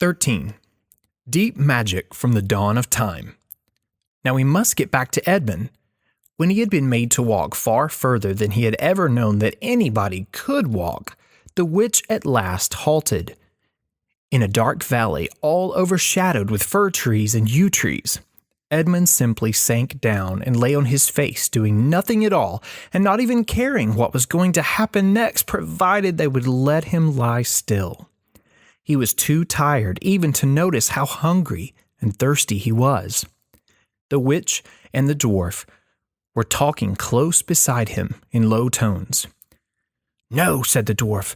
13. Deep Magic from the Dawn of Time. Now we must get back to Edmund. When he had been made to walk far further than he had ever known that anybody could walk, the witch at last halted. In a dark valley, all overshadowed with fir trees and yew trees, Edmund simply sank down and lay on his face, doing nothing at all, and not even caring what was going to happen next, provided they would let him lie still. He was too tired even to notice how hungry and thirsty he was. The witch and the dwarf were talking close beside him in low tones. "No," said the dwarf.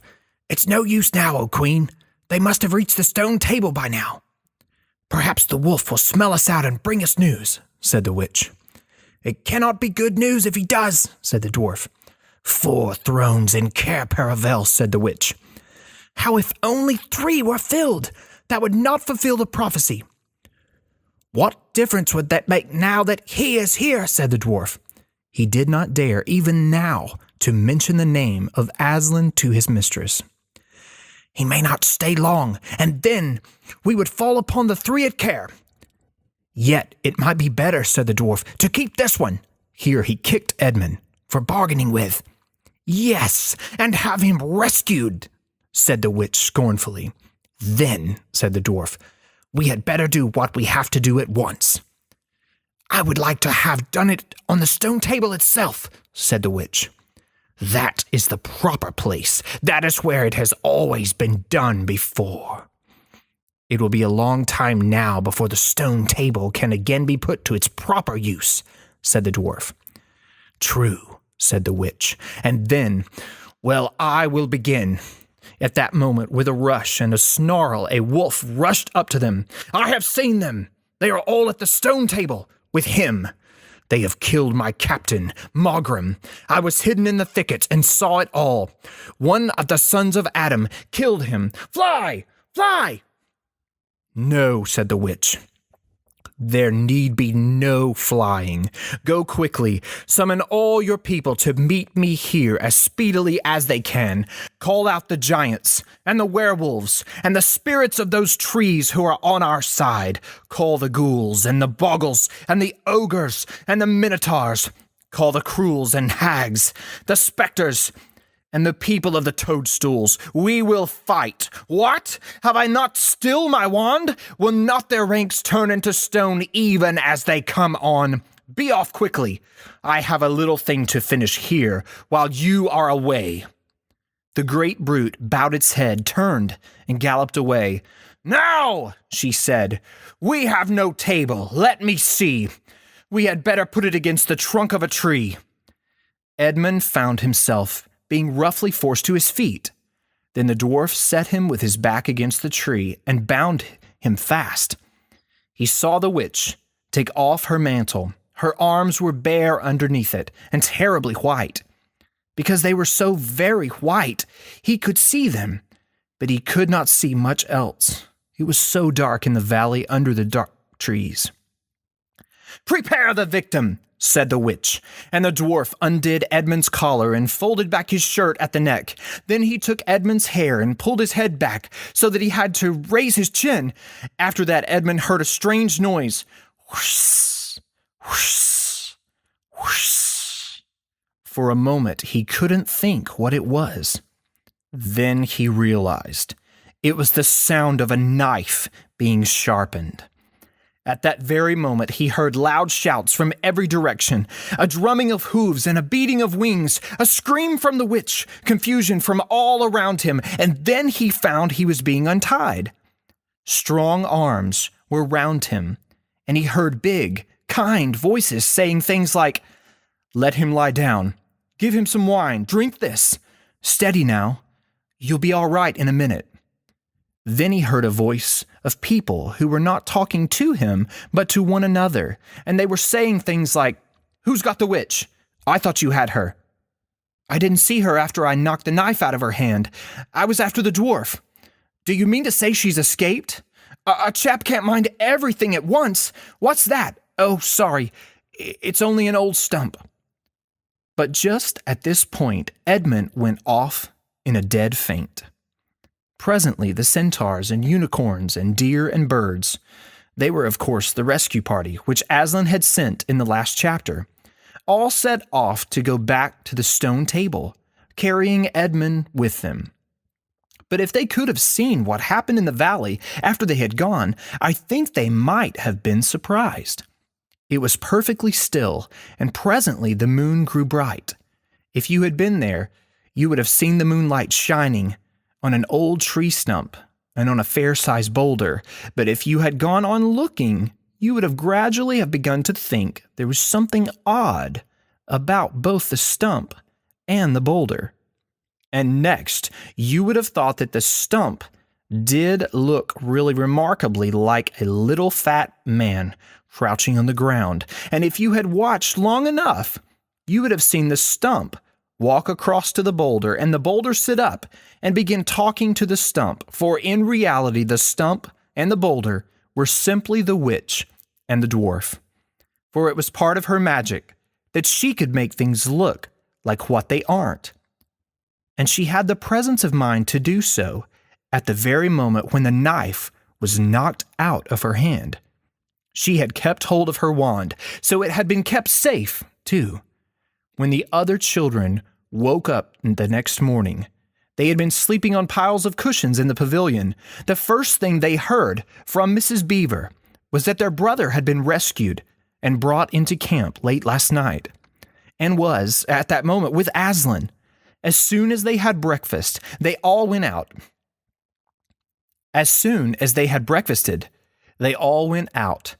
"It's no use now, O Queen. They must have reached the stone table by now." "Perhaps the wolf will smell us out and bring us news," said the witch. "It cannot be good news if he does," said the dwarf. "4 thrones in Cair Paravel," said the witch. "How if only 3 were filled? That would not fulfill the prophecy." "What difference would that make now that he is here?" said the dwarf. He did not dare, even now, to mention the name of Aslan to his mistress. "He may not stay long, and then we would fall upon the 3 at Cair." "Yet it might be better," said the dwarf, "to keep this one," here he kicked Edmund, "for bargaining with." "Yes, and have him rescued," said the witch scornfully. "Then," said the dwarf, "we had better do what we have to do at once." "I would like to have done it on the stone table itself," said the witch. "That is the proper place. That is where it has always been done before." "It will be a long time now before the stone table can again be put to its proper use," said the dwarf. "True," said the witch, "and then, well, I will begin." At that moment, with a rush and a snarl, a wolf rushed up to them. "I have seen them. They are all at the stone table, with him. They have killed my captain, Moghrim. I was hidden in the thicket and saw it all. One of the sons of Adam killed him. Fly! Fly!" "No," said the witch. "There need be no flying. Go quickly. Summon all your people to meet me here as speedily as they can. Call out the giants and the werewolves and the spirits of those trees who are on our side. Call the ghouls and the boggles and the ogres and the minotaurs. Call the cruels and hags, the specters, and the people of the toadstools. We will fight. What? Have I not still my wand? Will not their ranks turn into stone even as they come on? Be off quickly. I have a little thing to finish here while you are away." The great brute bowed its head, turned, and galloped away. "Now," she said, "we have no table. Let me see. We had better put it against the trunk of a tree." Edmund found himself being roughly forced to his feet. Then the dwarf set him with his back against the tree and bound him fast. He saw the witch take off her mantle. Her arms were bare underneath it and terribly white. Because they were so very white, he could see them, but he could not see much else. It was so dark in the valley under the dark trees. "Prepare the victim," said the witch, and the dwarf undid Edmund's collar and folded back his shirt at the neck. Then he took Edmund's hair and pulled his head back so that he had to raise his chin. After that, Edmund heard a strange noise. Whoosh, whoosh, whoosh. For a moment, he couldn't think what it was. Then he realized it was the sound of a knife being sharpened. At that very moment, he heard loud shouts from every direction, a drumming of hooves and a beating of wings, a scream from the witch, confusion from all around him, and then he found he was being untied. Strong arms were round him, and he heard big, kind voices saying things like, "Let him lie down. Give him some wine. Drink this. Steady now. You'll be all right in a minute." Then he heard a voice of people who were not talking to him, but to one another, and they were saying things like, "Who's got the witch? I thought you had her. I didn't see her after I knocked the knife out of her hand. I was after the dwarf. Do you mean to say she's escaped? A chap can't mind everything at once. What's that? Oh, sorry. It's only an old stump." But just at this point, Edmund went off in a dead faint. Presently, the centaurs and unicorns and deer and birds, they were of course the rescue party which Aslan had sent in the last chapter, all set off to go back to the stone table, carrying Edmund with them. But if they could have seen what happened in the valley after they had gone, I think they might have been surprised. It was perfectly still, and presently the moon grew bright. If you had been there, you would have seen the moonlight shining on an old tree stump and on a fair-sized boulder, but if you had gone on looking, you would have gradually have begun to think there was something odd about both the stump and the boulder. And next, you would have thought that the stump did look really remarkably like a little fat man crouching on the ground. And if you had watched long enough, you would have seen the stump walk across to the boulder and the boulder sit up and begin talking to the stump. For in reality, the stump and the boulder were simply the witch and the dwarf. For it was part of her magic that she could make things look like what they aren't. And she had the presence of mind to do so at the very moment when the knife was knocked out of her hand. She had kept hold of her wand, so it had been kept safe, too. When the other children woke up the next morning, they had been sleeping on piles of cushions in the pavilion. The first thing they heard from Mrs. Beaver was that their brother had been rescued and brought into camp late last night, and was, at that moment, with Aslan. As soon as they had breakfast, they all went out. As soon as they had breakfasted, they all went out,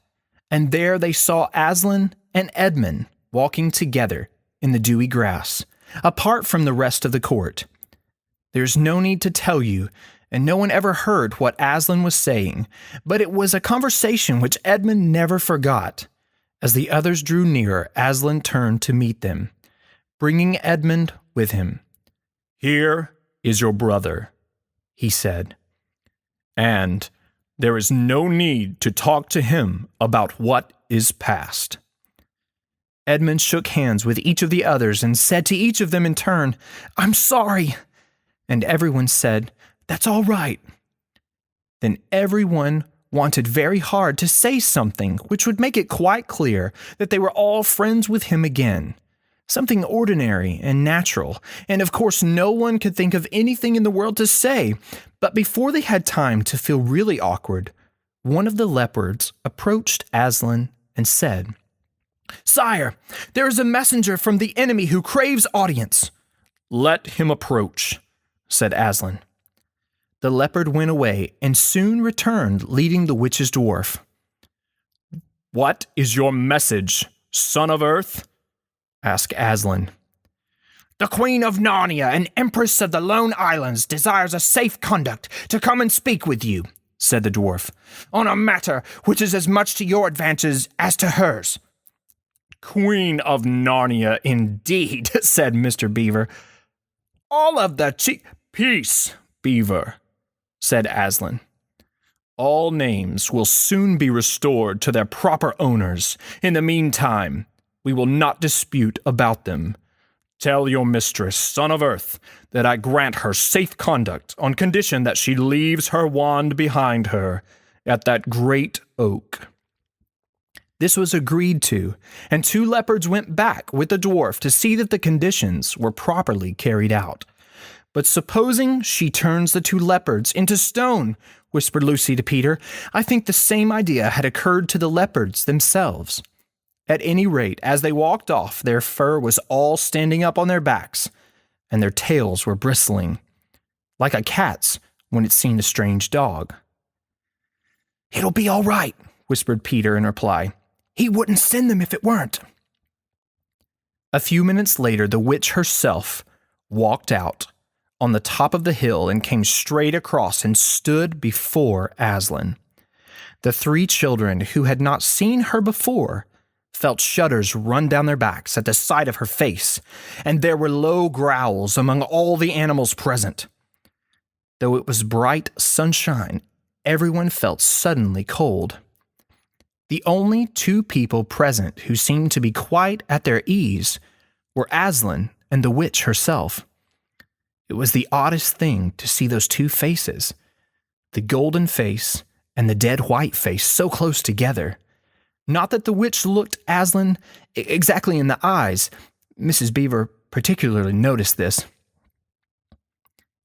and there they saw Aslan and Edmund walking together in the dewy grass, apart from the rest of the court. There's no need to tell you, and no one ever heard what Aslan was saying, but it was a conversation which Edmund never forgot. As the others drew nearer, Aslan turned to meet them, bringing Edmund with him. "Here is your brother," he said, "and there is no need to talk to him about what is past." Edmund shook hands with each of the others and said to each of them in turn, "I'm sorry." And everyone said, "That's all right." Then everyone wanted very hard to say something which would make it quite clear that they were all friends with him again. Something ordinary and natural, and of course no one could think of anything in the world to say. But before they had time to feel really awkward, one of the leopards approached Aslan and said, "Sire, there is a messenger from the enemy who craves audience." "Let him approach," said Aslan. The leopard went away and soon returned leading the witch's dwarf. "What is your message, son of earth?" asked Aslan. "The Queen of Narnia and Empress of the Lone Islands desires a safe conduct to come and speak with you," said the dwarf, "on a matter which is as much to your advantage as to hers." "Queen of Narnia, indeed," said Mr. Beaver. "All of the Peace, Beaver," said Aslan. "All names will soon be restored to their proper owners. In the meantime, we will not dispute about them. Tell your mistress, son of earth, that I grant her safe conduct on condition that she leaves her wand behind her at that great oak." This was agreed to, and 2 leopards went back with the dwarf to see that the conditions were properly carried out. "But supposing she turns the 2 leopards into stone," whispered Lucy to Peter. I think the same idea had occurred to the leopards themselves. At any rate, as they walked off, their fur was all standing up on their backs, and their tails were bristling, like a cat's when it's seen a strange dog. "It'll be all right," whispered Peter in reply. "He wouldn't send them if it weren't." A few minutes later, the witch herself walked out on the top of the hill and came straight across and stood before Aslan. The 3 children, who had not seen her before, felt shudders run down their backs at the sight of her face, and there were low growls among all the animals present. Though it was bright sunshine, everyone felt suddenly cold. The only 2 people present who seemed to be quite at their ease were Aslan and the witch herself. It was the oddest thing to see those two faces, the golden face and the dead white face, so close together. Not that the witch looked Aslan exactly in the eyes. Mrs. Beaver particularly noticed this.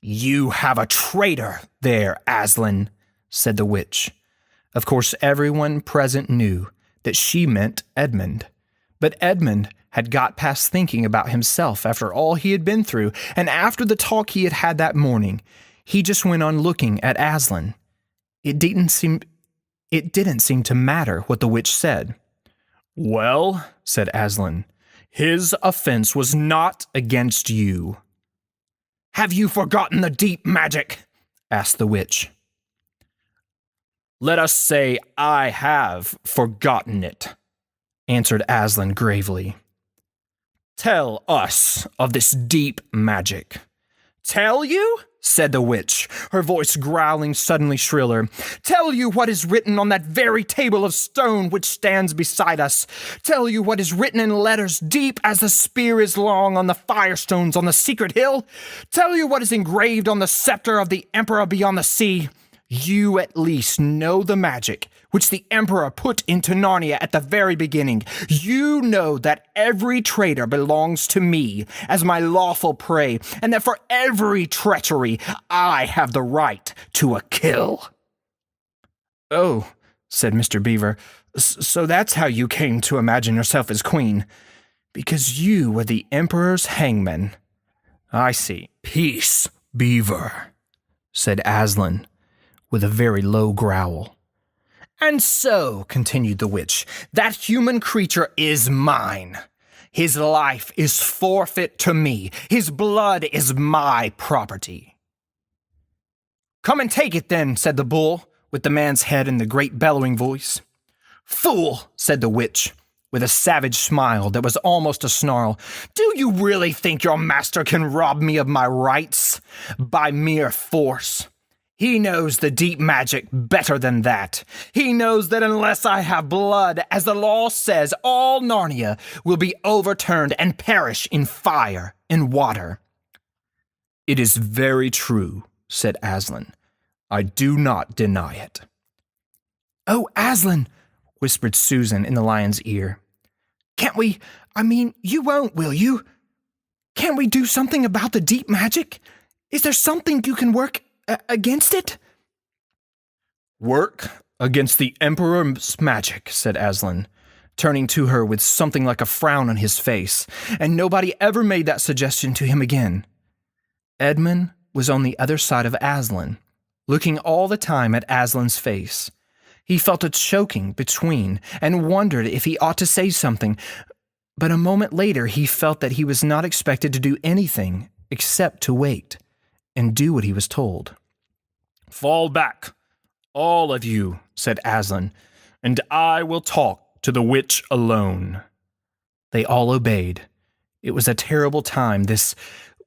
"You have a traitor there, Aslan," said the witch. Of course, everyone present knew that she meant Edmund. But Edmund had got past thinking about himself after all he had been through, and after the talk he had had that morning, he just went on looking at Aslan. It didn't seem to matter what the witch said. "Well," said Aslan, "his offense was not against you." "Have you forgotten the deep magic?" asked the witch. "Let us say I have forgotten it," answered Aslan gravely. "Tell us of this deep magic." "Tell you?" said the witch, her voice growling suddenly shriller. "Tell you what is written on that very table of stone which stands beside us. Tell you what is written in letters deep as the spear is long on the firestones on the secret hill. Tell you what is engraved on the scepter of the emperor beyond the sea. You at least know the magic which the emperor put into Narnia at the very beginning. You know that every traitor belongs to me as my lawful prey, and that for every treachery I have the right to a kill." "Oh," said Mr. Beaver, "so that's how you came to imagine yourself as queen, because you were the emperor's hangman. I see." "Peace, Beaver," said Aslan, with a very low growl. "And so," continued the witch, "that human creature is mine. His life is forfeit to me. His blood is my property." "Come and take it then," said the bull, with the man's head in the great bellowing voice. "Fool," said the witch, with a savage smile that was almost a snarl. "Do you really think your master can rob me of my rights by mere force? He knows the deep magic better than that. He knows that unless I have blood, as the law says, all Narnia will be overturned and perish in fire and water." "It is very true," said Aslan. "I do not deny it." "Oh, Aslan," whispered Susan in the lion's ear. "Can't we, you won't, will you? Can't we do something about the deep magic? Is there something you can work against it?" "Work against the Emperor's magic," said Aslan, turning to her with something like a frown on his face, and nobody ever made that suggestion to him again. Edmund was on the other side of Aslan, looking all the time at Aslan's face. He felt a choking between and wondered if he ought to say something, but a moment later he felt that he was not expected to do anything except to wait and do what he was told. "Fall back, all of you," said Aslan, "and I will talk to the witch alone." They all obeyed. It was a terrible time, this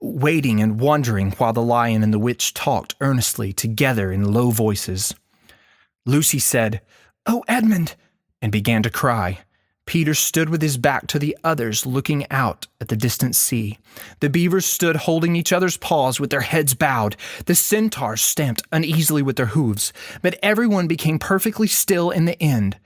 waiting and wondering while the lion and the witch talked earnestly together in low voices. Lucy said, "Oh, Edmund," and began to cry. Peter stood with his back to the others, looking out at the distant sea. The beavers stood holding each other's paws with their heads bowed. The centaurs stamped uneasily with their hooves, but everyone became perfectly still in the end,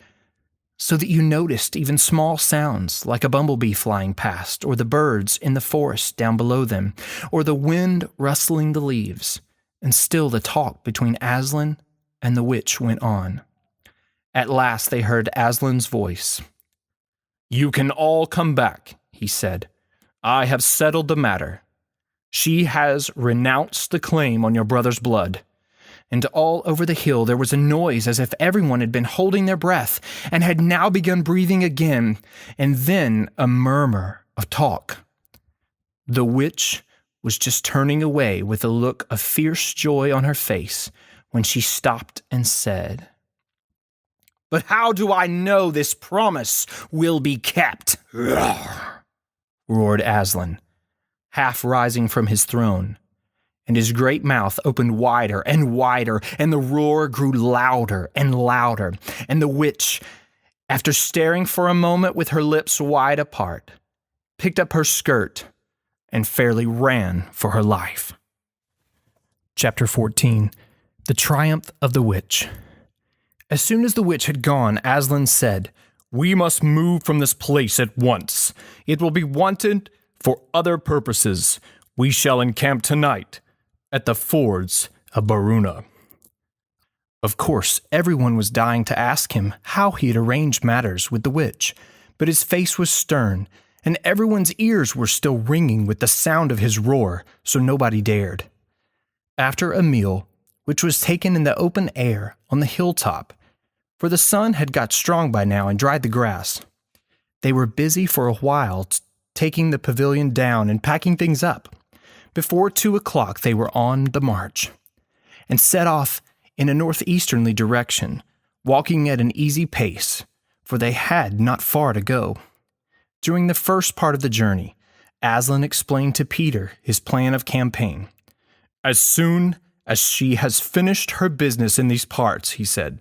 so that you noticed even small sounds like a bumblebee flying past, or the birds in the forest down below them, or the wind rustling the leaves. And still the talk between Aslan and the witch went on. At last they heard Aslan's voice. "You can all come back," he said. "I have settled the matter. She has renounced the claim on your brother's blood." And all over the hill there was a noise as if everyone had been holding their breath and had now begun breathing again, and then a murmur of talk. The witch was just turning away with a look of fierce joy on her face when she stopped and said, "But how do I know this promise will be kept?" roared Aslan, half rising from his throne, and his great mouth opened wider and wider, and the roar grew louder and louder, and the witch, after staring for a moment with her lips wide apart, picked up her skirt and fairly ran for her life. Chapter 14. The Triumph of the Witch. As soon as the witch had gone, Aslan said, "We must move from this place at once. It will be wanted for other purposes. We shall encamp tonight at the fords of Baruna." Of course, everyone was dying to ask him how he had arranged matters with the witch, but his face was stern, and everyone's ears were still ringing with the sound of his roar, so nobody dared. After a meal, which was taken in the open air on the hilltop, for the sun had got strong by now and dried the grass, they were busy for a while taking the pavilion down and packing things up. Before 2 o'clock they were on the march, and set off in a northeasterly direction, walking at an easy pace, for they had not far to go. During the first part of the journey, Aslan explained to Peter his plan of campaign. "As soon as she has finished her business in these parts," he said,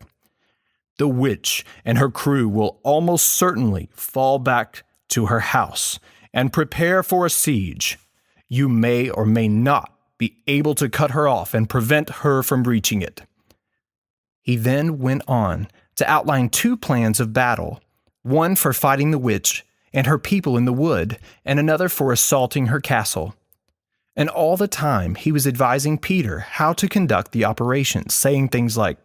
"the witch and her crew will almost certainly fall back to her house and prepare for a siege. You may or may not be able to cut her off and prevent her from reaching it." He then went on to outline 2 plans of battle, one for fighting the witch and her people in the wood, and another for assaulting her castle. And all the time he was advising Peter how to conduct the operations, saying things like,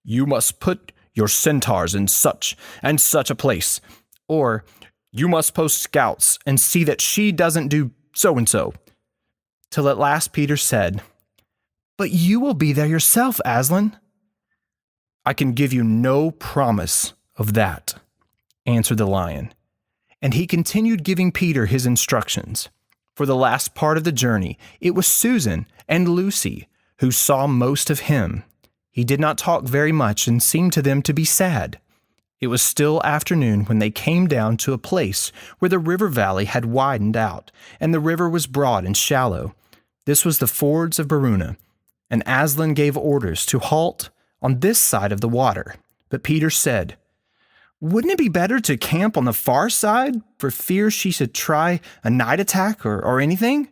"You must put your centaurs in such and such a place," or "You must post scouts and see that she doesn't do so-and-so," till at last Peter said, "But you will be there yourself, Aslan." "I can give you no promise of that," answered the lion. And he continued giving Peter his instructions. For the last part of the journey, it was Susan and Lucy who saw most of him. He did not talk very much and seemed to them to be sad. It was still afternoon when they came down to a place where the river valley had widened out, and the river was broad and shallow. This was the fords of Baruna, and Aslan gave orders to halt on this side of the water. But Peter said, "Wouldn't it be better to camp on the far side for fear she should try a night attack or anything?"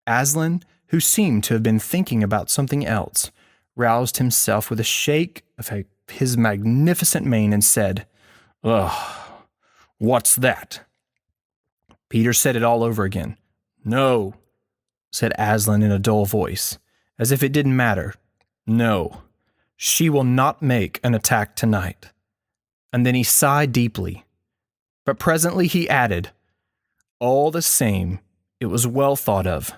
Aslan, who seemed to have been thinking about something else, roused himself with a shake of his magnificent mane and said, "Ugh, what's that?" Peter said it all over again. "No," said Aslan in a dull voice, as if it didn't matter. "No, she will not make an attack tonight." And then he sighed deeply. But presently he added, "All the same, it was well thought of.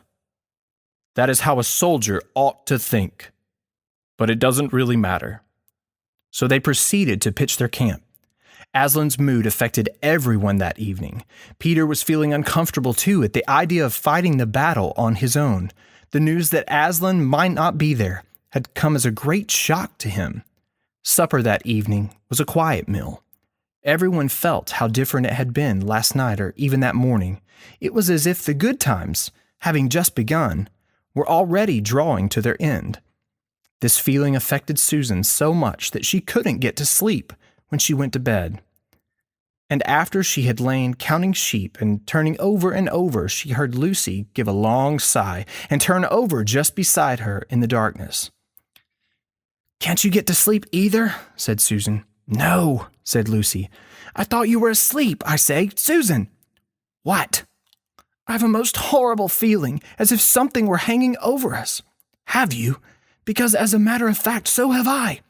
That is how a soldier ought to think. But it doesn't really matter." So they proceeded to pitch their camp. Aslan's mood affected everyone that evening. Peter was feeling uncomfortable too at the idea of fighting the battle on his own. The news that Aslan might not be there had come as a great shock to him. Supper that evening was a quiet meal. Everyone felt how different it had been last night or even that morning. It was as if the good times, having just begun, were already drawing to their end. This feeling affected Susan so much that she couldn't get to sleep when she went to bed. And after she had lain counting sheep and turning over and over, she heard Lucy give a long sigh and turn over just beside her in the darkness. "Can't you get to sleep either?" said Susan. "No," said Lucy. "I thought you were asleep, I say. Susan!" "What?" "I have a most horrible feeling, as if something were hanging over us." "Have you? Because as a matter of fact, so have I."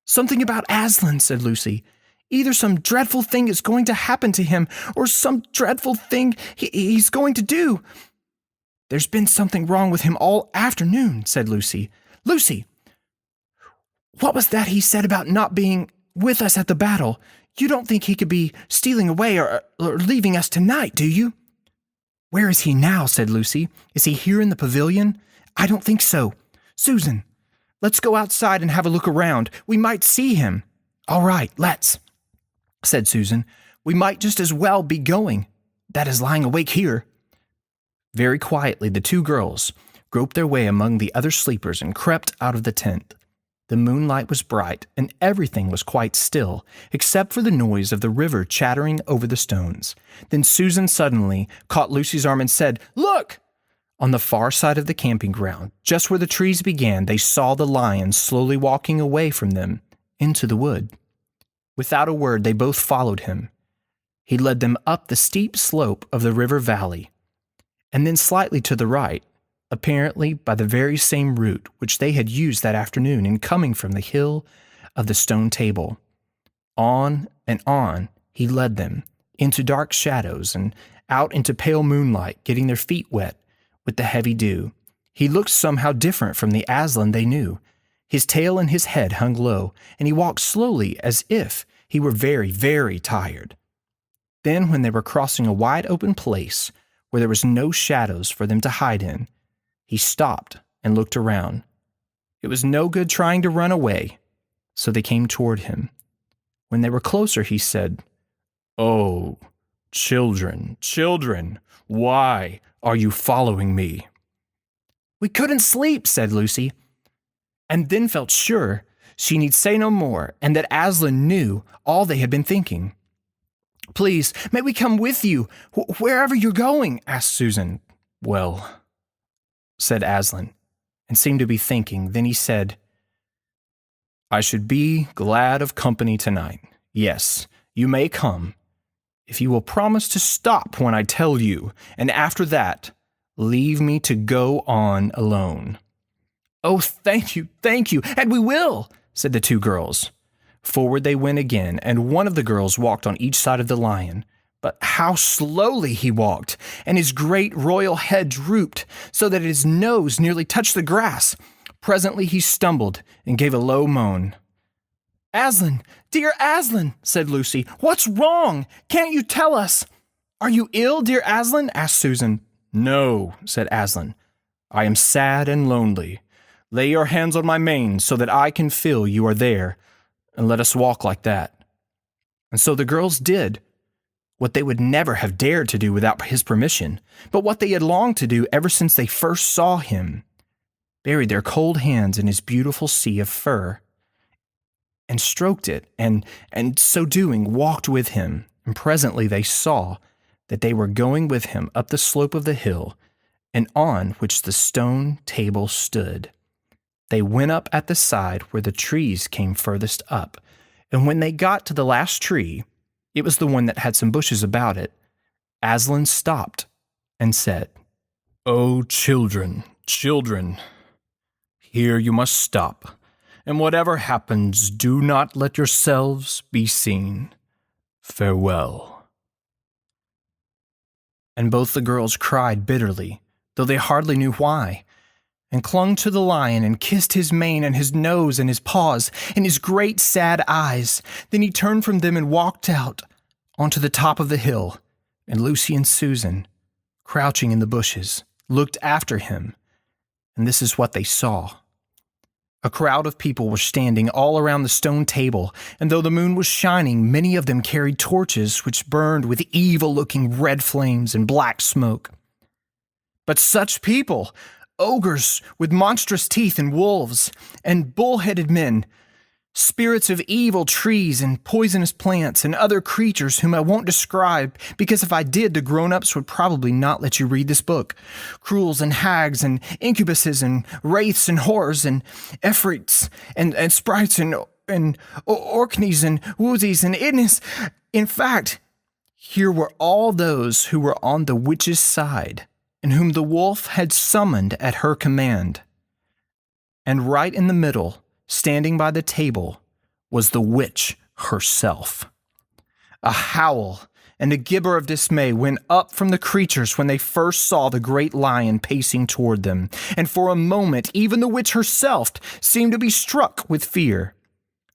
"Something about Aslan," said Lucy. "Either some dreadful thing is going to happen to him, or some dreadful thing he's going to do." "There's been something wrong with him all afternoon," said Lucy. "Lucy! What was that he said about not being with us at the battle? You don't think he could be stealing away or leaving us tonight, do you?" "Where is he now?" said Lucy. "Is he here in the pavilion?" "I don't think so. Susan, let's go outside and have a look around. We might see him." "All right, let's," said Susan. "We might just as well be going, that is lying awake here." Very quietly, the 2 girls groped their way among the other sleepers and crept out of the tent. The moonlight was bright, and everything was quite still, except for the noise of the river chattering over the stones. Then Susan suddenly caught Lucy's arm and said, "Look! On the far side of the camping ground, just where the trees began, they saw the lion slowly walking away from them into the wood. Without a word, they both followed him. He led them up the steep slope of the river valley, and then slightly to the right, apparently by the very same route which they had used that afternoon in coming from the hill of the stone table. On and on he led them, into dark shadows and out into pale moonlight, getting their feet wet with the heavy dew. He looked somehow different from the Aslan they knew. His tail and his head hung low, and he walked slowly as if he were very, very tired. Then, when they were crossing a wide open place where there was no shadows for them to hide in, he stopped and looked around. It was no good trying to run away, so they came toward him. When they were closer, he said, "Oh, children, children, why are you following me?" "We couldn't sleep," said Lucy, and then felt sure she need say no more and that Aslan knew all they had been thinking. "Please, may we come with you, wherever you're going?" asked Susan. "Well," said Aslan, and seemed to be thinking. Then he said, "I should be glad of company tonight. Yes, you may come, if you will promise to stop when I tell you, and after that, leave me to go on alone." "Oh, thank you, and we will," said the two girls. Forward they went again, and one of the girls walked on each side of the lion. But how slowly he walked, and his great royal head drooped, so that his nose nearly touched the grass. Presently he stumbled and gave a low moan. "Aslan, dear Aslan," said Lucy, "what's wrong? Can't you tell us?" "Are you ill, dear Aslan?" asked Susan. "No," said Aslan. "I am sad and lonely. Lay your hands on my mane so that I can feel you are there, and let us walk like that." And so the girls did, what they would never have dared to do without his permission, but what they had longed to do ever since they first saw him. Buried their cold hands in his beautiful sea of fur, and stroked it, and so doing walked with him, and presently they saw that they were going with him up the slope of the hill, and on which the stone table stood. They went up at the side where the trees came furthest up, and when they got to the last tree, it was the one that had some bushes about it, Aslan stopped and said, "Oh, children, children, here you must stop, and whatever happens, do not let yourselves be seen. Farewell." And both the girls cried bitterly, though they hardly knew why, and clung to the lion and kissed his mane and his nose and his paws and his great sad eyes. Then he turned from them and walked out onto the top of the hill, and Lucy and Susan, crouching in the bushes, looked after him, and this is what they saw. A crowd of people were standing all around the stone table, and though the moon was shining, many of them carried torches which burned with evil-looking red flames and black smoke. But such people, ogres with monstrous teeth and wolves, and bull-headed men, spirits of evil trees and poisonous plants, and other creatures whom I won't describe, because if I did, the grown-ups would probably not let you read this book. Cruels and hags and incubuses and wraiths and horrors and efreets and sprites and orkneys and woozies and idnis. In fact, here were all those who were on the witch's side, and whom the wolf had summoned at her command. And right in the middle, standing by the table, was the witch herself. A howl and a gibber of dismay went up from the creatures when they first saw the great lion pacing toward them, and for a moment even the witch herself seemed to be struck with fear.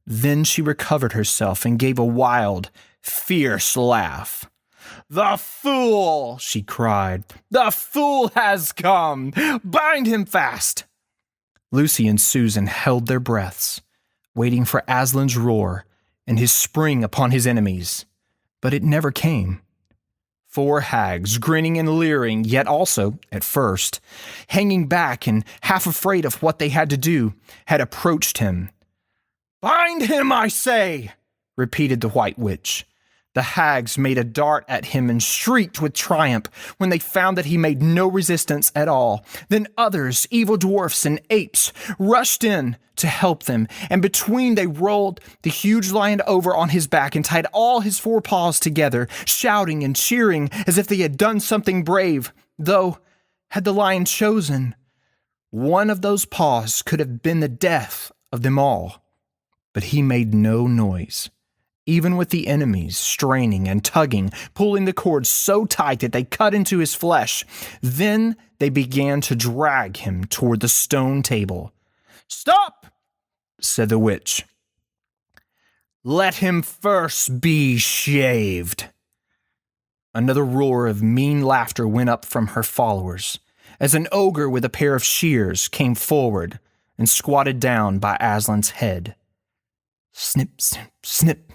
Then she recovered herself and gave a wild, fierce laugh. "The fool!" she cried. "The fool has come! Bind him fast!" Lucy and Susan held their breaths, waiting for Aslan's roar and his spring upon his enemies, but it never came. 4 hags, grinning and leering, yet also, at first, hanging back and half afraid of what they had to do, had approached him. "Bind him, I say!" repeated the White Witch. The hags made a dart at him and shrieked with triumph when they found that he made no resistance at all. Then others, evil dwarfs and apes, rushed in to help them, and between they rolled the huge lion over on his back and tied all his four paws together, shouting and cheering as if they had done something brave, though, had the lion chosen, one of those paws could have been the death of them all. But he made no noise. Even with the enemies straining and tugging, pulling the cord so tight that they cut into his flesh, then they began to drag him toward the stone table. "Stop!" said the witch. "Let him first be shaved." Another roar of mean laughter went up from her followers, as an ogre with a pair of shears came forward and squatted down by Aslan's head. Snip, snip, snip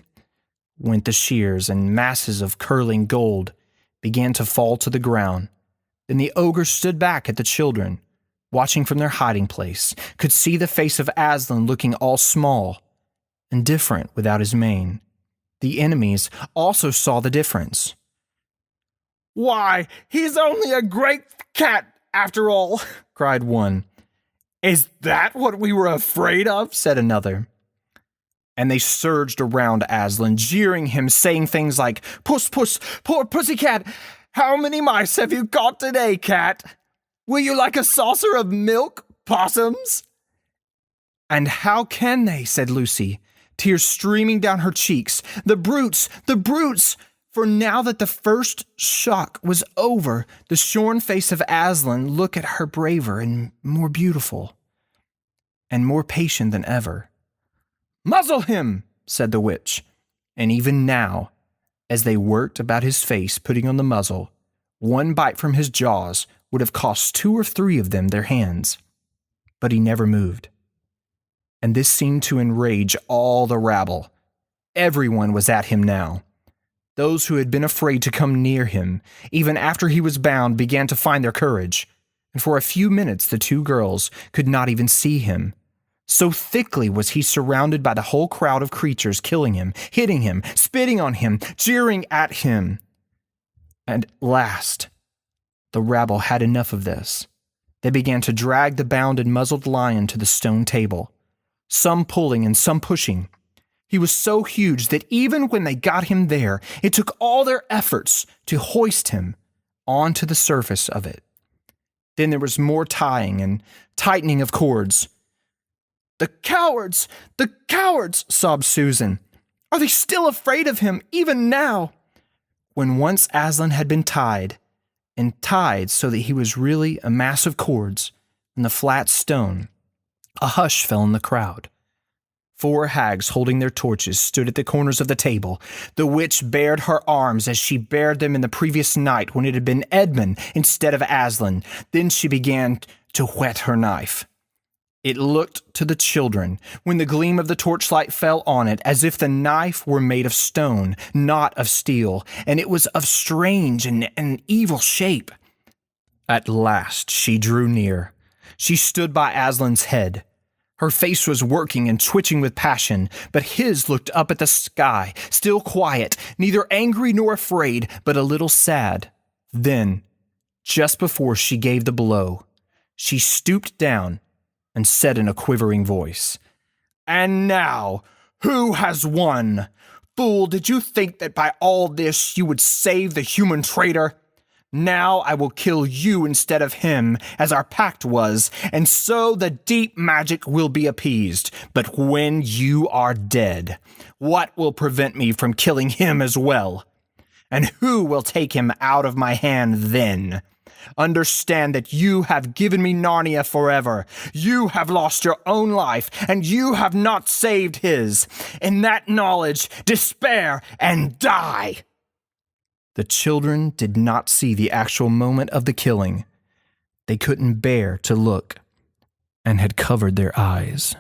went the shears, and masses of curling gold began to fall to the ground. Then the ogre stood back at the children, watching from their hiding place, could see the face of Aslan looking all small and different without his mane. The enemies also saw the difference. "Why, he's only a great cat after all," cried one. "Is that what we were afraid of?" said another. And they surged around Aslan, jeering him, saying things like, "Puss, puss, poor pussycat, how many mice have you got today, cat? Will you like a saucer of milk, possums?" "And how can they?" said Lucy, tears streaming down her cheeks. The brutes! The brutes! For now that the first shock was over, the shorn face of Aslan looked at her braver and more beautiful, and more patient than ever. "Muzzle him," said the witch, and even now, as they worked about his face putting on the muzzle, one bite from his jaws would have cost 2 or 3 of them their hands. But he never moved. And this seemed to enrage all the rabble. Everyone was at him now. Those who had been afraid to come near him, even after he was bound, began to find their courage, and for a few minutes the 2 girls could not even see him. So thickly was he surrounded by the whole crowd of creatures, killing him, hitting him, spitting on him, jeering at him. And at last, the rabble had enough of this. They began to drag the bound and muzzled lion to the stone table, some pulling and some pushing. He was so huge that even when they got him there, it took all their efforts to hoist him onto the surface of it. Then there was more tying and tightening of cords. "The cowards! The cowards!" sobbed Susan. "Are they still afraid of him, even now?" When once Aslan had been tied, and tied so that he was really a mass of cords and the flat stone, a hush fell in the crowd. 4 hags holding their torches stood at the corners of the table. The witch bared her arms as she bared them in the previous night when it had been Edmund instead of Aslan. Then she began to whet her knife. It looked to the children, when the gleam of the torchlight fell on it, as if the knife were made of stone, not of steel, and it was of strange and evil shape. At last she drew near. She stood by Aslan's head. Her face was working and twitching with passion, but his looked up at the sky, still quiet, neither angry nor afraid, but a little sad. Then, just before she gave the blow, she stooped down and said in a quivering voice, "And now, who has won? Fool, did you think that by all this you would save the human traitor? Now I will kill you instead of him, as our pact was, and so the deep magic will be appeased. But when you are dead, what will prevent me from killing him as well? And who will take him out of my hand then? Understand that you have given me Narnia forever. You have lost your own life, and you have not saved his. In that knowledge, despair and die." The children did not see the actual moment of the killing. They couldn't bear to look and had covered their eyes.